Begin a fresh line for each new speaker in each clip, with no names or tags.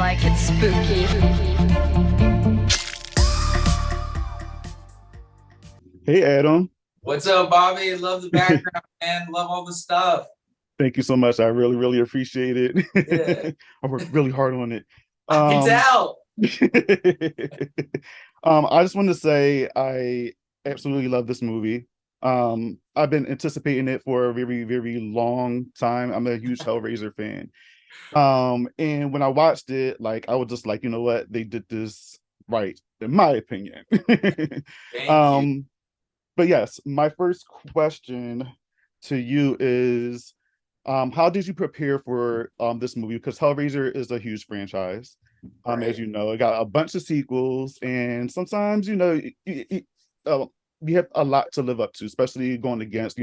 like it's spooky.
Hey, Adam.
What's up, Bobby? Love the background, man. Love all the stuff.
Thank you so much. I really, really appreciate
Yeah,
it. I worked really hard on it.
I can
Um,
tell.
I just want to say I absolutely love this movie. I've been anticipating it for a very, very long time. I'm a huge Hellraiser fan. And when I watched it, like I was just like, you know what, they did this right, in my opinion.
Thank you.
um, but yes, my first question to you is how did you prepare for this movie? Because Hellraiser is a huge franchise. As
Right.
you know, it got a bunch of sequels, and sometimes uh, we have a lot to live up to, especially going against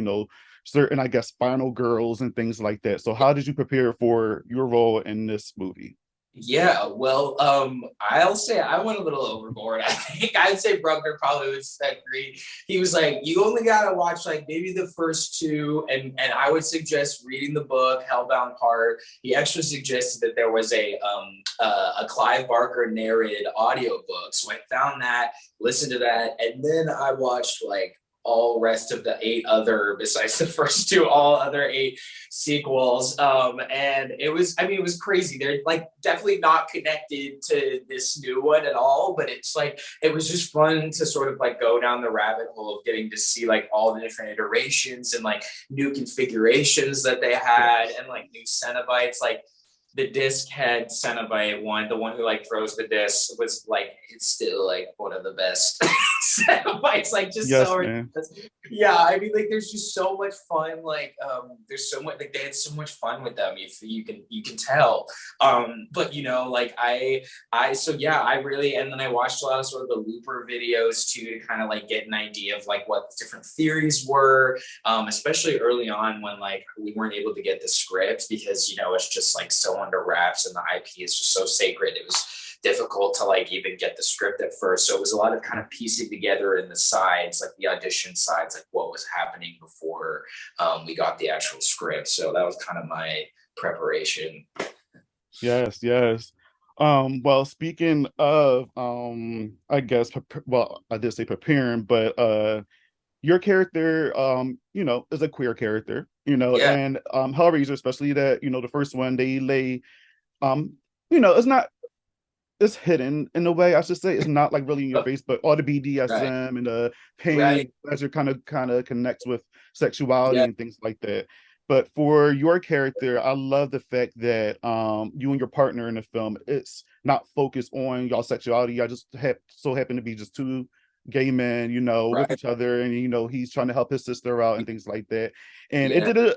certain, I guess, final girls and things like that. So, how did you prepare for your role in this movie?
Yeah, well, I'll say I went a little overboard. I think I'd say Bruckner probably would agree. He was like, you only gotta watch like maybe the first two, and I would suggest reading the book Hellbound Heart. He actually suggested that there was a Clive Barker narrated audiobook. So I found that, listened to that, and then I watched like all rest of the eight other, besides the first two, all other eight sequels. And it was, I mean, it was crazy. They're like definitely not connected to this new one at all, but it's like, it was just fun to sort of like go down the rabbit hole of getting to see like all the different iterations and like new configurations that they had and like new Cenobites. Like the disc had Cenobite one, the one who like throws the disc was like, it's still like one of the best Cenobites, like just
Yes,
so
man.
ridiculous. Yeah, I mean, like there's just so much fun. Like there's so much, like they had so much fun with them. If you can tell. But you know, like so yeah, I really, and then I watched a lot of sort of the Looper videos too to kind of like get an idea of like what the different theories were, especially early on when like we weren't able to get the script because you know it's just like so under wraps and the IP is just so sacred. It was difficult to like even get the script at first. So it was a lot of kind of piecing together in the sides, like the audition sides, like what was happening before we got the actual script. So that was kind of my preparation.
Yes, yes. Well, speaking of, I guess, well, I did say preparing, but your character, is a queer character,
Yeah.
and Hellraiser, especially that, the first one, they lay, it's not, it's hidden in a way, I should say. It's not like really in your
Oh,
face, but all the
right.
BDSM and the pain
Right.
pleasure kind of connects with sexuality
Yeah.
and things like that. But for your character, I love the fact that you and your partner in the film, it's not focused on y'all sexuality. I just so happen to be just two gay men, with
Right.
each other, and he's trying to help his sister out and things like that. And it
Yeah.
did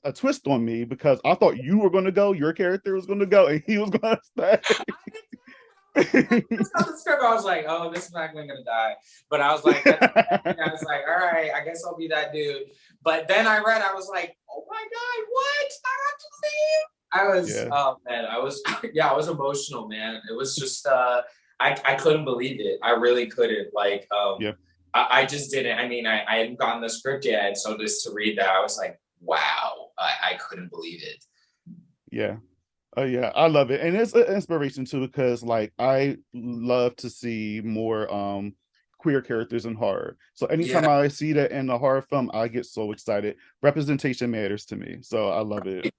a twist on me because I thought you were going to go, your character was going to go, and he was going to stay.
That's not the script. I was like, oh, this is not gonna die. But I was like, that's, I was like, all right, I guess I'll be that dude. But then I read, I was like, oh my God, what? I have to leave. I was,
Yeah,
oh man, I was, yeah, I was emotional, man. It was just, I couldn't believe it. I really couldn't. Like,
yeah,
I just didn't. I mean, I hadn't gotten the script yet. So just to read that, I was like, wow, I couldn't believe it.
yeah. Oh yeah, I love it, and it's an inspiration too because like I love to see more queer characters in horror. So anytime
Yeah.
I see that in a horror film, I get so excited. Representation matters to me, so I love it.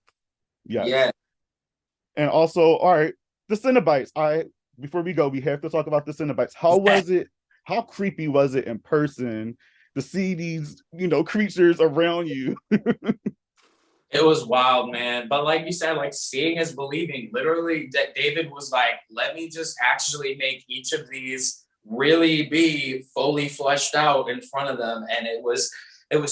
Yes,
Yeah.
and also, all right, the Cenobites. I Before we go, we have to talk about the Cenobites. How
Yeah.
was it? How creepy was it in person to see these creatures around you?
It was wild, man. But like you said, like seeing is believing. Literally, that David was like, let me just actually make each of these really be fully fleshed out in front of them. And it was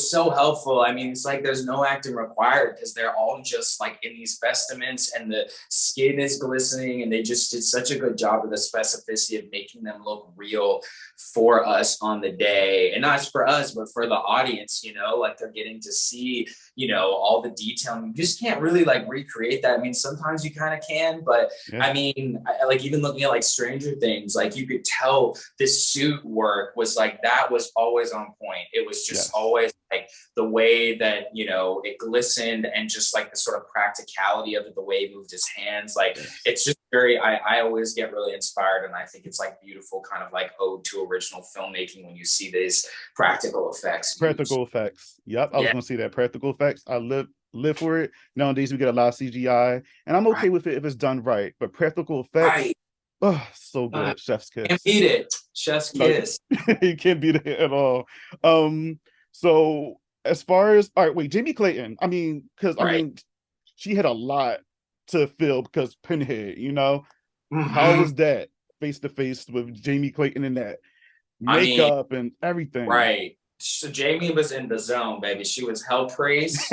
so helpful. I mean, it's like there's no acting required because they're all just like in these vestments and the skin is glistening and they just did such a good job of the specificity of making them look real for us on the day. And not just for us, but for the audience, like they're getting to see, all the detail. And you just can't really like recreate that. I mean, sometimes you kind of can, but
Yeah,
I mean, like even looking at like Stranger Things, like you could tell the suit work was like that was always on point. It was just
yes,
always voice, like the way that, you know, it glistened, and just like the sort of practicality of it, the way he moved his hands. Like,
Yes.
it's just very, I always get really inspired, and I think it's like beautiful kind of like ode to original filmmaking when you see these practical effects used.
Practical effects. Yep, I was
Yeah,
gonna say that practical effects. I live for it. Nowadays we get a lot of CGI, and I'm
right,
okay with it if it's done right. But practical effects,
right.
oh, so
Uh,
good. Chef's
can't
kiss.
beat it. Chef's
No,
kiss.
you can't beat it at all. So as far as all right, wait, Jamie Clayton. I mean, because I
Right.
mean, she had a lot to fill because Pinhead. How
Hmm.
was that face to face with Jamie Clayton and that
I mean,
makeup and everything?
right. So Jamie was in the zone, baby. She was hell praised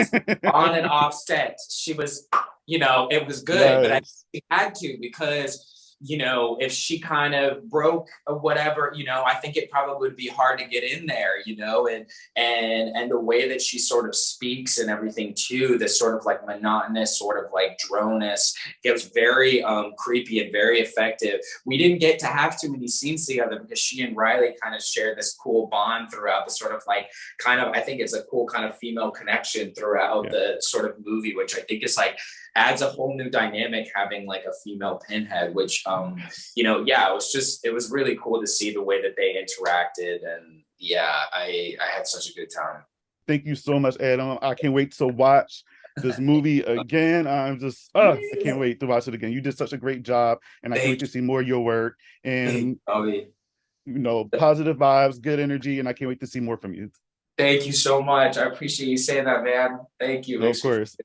on and off set. She was, you know, it was good, but I
Yes.
had to, because, you know, if she kind of broke or whatever, you know, I think it probably would be hard to get in there, you know, and the way that she sort of speaks and everything too, this sort of like monotonous, sort of like droneness, it was very creepy and very effective. We didn't get to have too many scenes together because she and Riley kind of shared this cool bond throughout the sort of like kind of, I think it's a cool kind of female connection throughout
Yeah.
the sort of movie, which I think is like adds a whole new dynamic having like a female Pinhead, which
Yes.
you know, yeah, it was really cool to see the way that they interacted, and yeah, I had such a good time.
Thank you so much, Adam. I can't wait to watch this movie again. I can't wait to watch it again. You did such a great job, and I can't wait
Thank
to see more of your work.
thank you,
And
Bobby.
positive vibes, good energy, and I can't wait to see more from you.
Thank you so much. I appreciate you saying that, man. Thank you.
Of course.